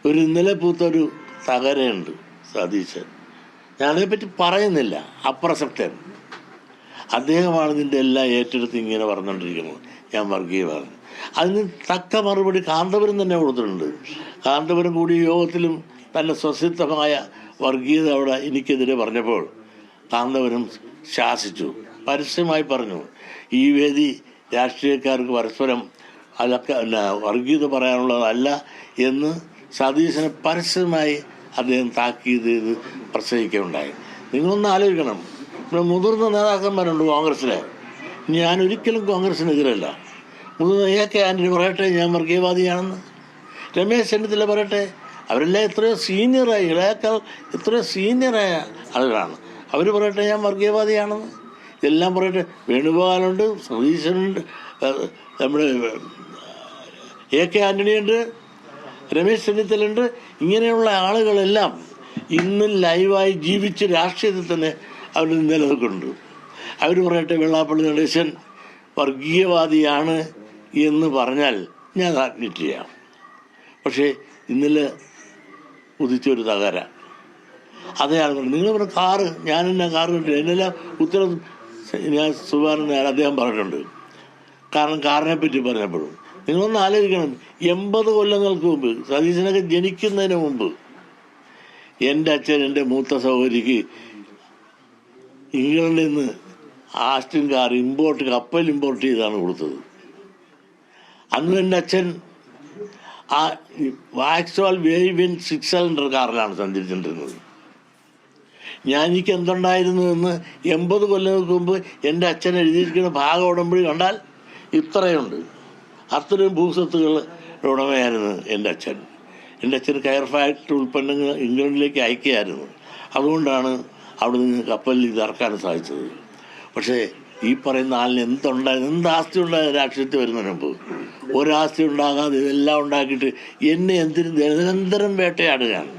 ഒരു ഇന്നലെ പൂത്തൊരു തകരയുണ്ട് സതീശൻ. ഞാനതിനെപ്പറ്റി പറയുന്നില്ല, അപ്രസക്തൻ. അദ്ദേഹമാണ് ഇതിൻ്റെ എല്ലാം ഏറ്റെടുത്ത് ഇങ്ങനെ പറഞ്ഞുകൊണ്ടിരിക്കുന്നത് ഞാൻ വർഗീയവാദം. അതിന് തക്ക മറുപടി കാന്തപുരം തന്നെ കൊടുത്തിട്ടുണ്ട്. കാന്തപുരം കൂടി യോഗത്തിലും തൻ്റെ സ്വസിദ്ധമായ വർഗീയത അവിടെ എനിക്കെതിരെ പറഞ്ഞപ്പോൾ കാന്തപുരം ശാസിച്ചു, പരസ്യമായി പറഞ്ഞു, ഈ വേദി രാഷ്ട്രീയക്കാർക്ക് പരസ്പരം അതൊക്കെ വർഗീയത പറയാനുള്ളതല്ല എന്ന് സതീശനെ പരസ്യമായി അദ്ദേഹം താക്കീത് ചെയ്ത് പ്രസംഗിക്കുകയുണ്ടായി. നിങ്ങളൊന്ന് ആലോചിക്കണം, ഇവിടെ മുതിർന്ന നേതാക്കന്മാരുണ്ട് കോൺഗ്രസ്സിലെ. ഞാനൊരിക്കലും കോൺഗ്രസ്സിനെതിരല്ല. മുതിർന്ന AK ആൻ്റണി പറയട്ടെ ഞാൻ വർഗീയവാദിയാണെന്ന്, രമേശ് ചെന്നിത്തല പറയട്ടെ, അവരെല്ലാം എത്രയോ സീനിയറായി, ഇളയേക്കാൾ എത്രയോ സീനിയറായ ആളുകളാണ്. അവർ പറയട്ടെ ഞാൻ വർഗീയവാദിയാണെന്ന്, ഇതെല്ലാം പറയട്ടെ. വേണുഗോപാലുണ്ട്, സതീശനുണ്ട്, നമ്മുടെ AK ആൻ്റണിയുണ്ട്, രമേശ് ചെന്നിത്തലുണ്ട്. ഇങ്ങനെയുള്ള ആളുകളെല്ലാം ഇന്ന് ലൈവായി ജീവിച്ച് രാഷ്ട്രീയത്തിൽ തന്നെ അവർ നിലനിൽക്കുന്നുണ്ട്. അവർ പറയട്ടെ വെള്ളാപ്പള്ളി നടേശൻ വർഗീയവാദിയാണ് എന്ന് പറഞ്ഞാൽ ഞാൻ അഡ്മിറ്റ് ചെയ്യാം. പക്ഷേ ഇന്നലെ ഉദിച്ചൊരു തകര അതേ ആളുകൾ. നിങ്ങൾ പറഞ്ഞ കാറ്, ഞാനെന്നെ കാറ് കണ്ടില്ല, എന്നെല്ലാം ഉത്തരം ഞാൻ സുധാകരൻ അദ്ദേഹം പറഞ്ഞിട്ടുണ്ട്. കാരണം കാറിനെ പറ്റി പറഞ്ഞപ്പോഴും നിങ്ങളൊന്ന് ആലോചിക്കണം, 80 കൊല്ലങ്ങൾക്ക് മുമ്പ്, സതീശനൊക്കെ ജനിക്കുന്നതിന് മുമ്പ് എൻ്റെ അച്ഛൻ എൻ്റെ മൂത്ത സഹോദരിക്ക് ഇംഗ്ലണ്ടിൽ നിന്ന് ആസ്റ്റിൻ കാർ കപ്പൽ ഇമ്പോർട്ട് ചെയ്താണ് കൊടുത്തത്. അന്ന് എൻ്റെ അച്ഛൻ ആ വാക്സോൾ വേവിൻ 6 സിലിണ്ടർ കാറിലാണ് സഞ്ചരിച്ചിട്ടുണ്ടിരുന്നത്. എനിക്ക് എന്തുണ്ടായിരുന്നു എന്ന് 80 കൊല്ലങ്ങൾക്ക് മുമ്പ് എൻ്റെ അച്ഛൻ എഴുതിയിരിക്കുന്ന ഭാഗം ഉടമ്പടി കണ്ടാൽ ഇത്രയുണ്ട്. അത്രയും ഭൂസ്വത്തുകളുടെ ഉടമയായിരുന്നു എൻ്റെ അച്ഛൻ. എൻ്റെ അച്ഛൻ കയർ ഫാക്ടറി ഉൽപ്പന്നങ്ങൾ ഇംഗ്ലണ്ടിലേക്ക് അയക്കുകയായിരുന്നു. അതുകൊണ്ടാണ് അവിടെ നിന്ന് കപ്പലിൽ ഇത് ഇറക്കാൻ സാധിച്ചത്. പക്ഷേ ഈ പറയുന്ന ആളിന് എന്ത് ആസ്തി ഉണ്ടായത് രാഷ്ട്രീയത്തിൽ വരുന്നതിന് മുമ്പ്? ഒരാസ്തി ഉണ്ടാകാതെ ഇതെല്ലാം ഉണ്ടാക്കിയിട്ട് എന്നെ എന്തിനും നിരന്തരം വേട്ടയാടുകയാണ്.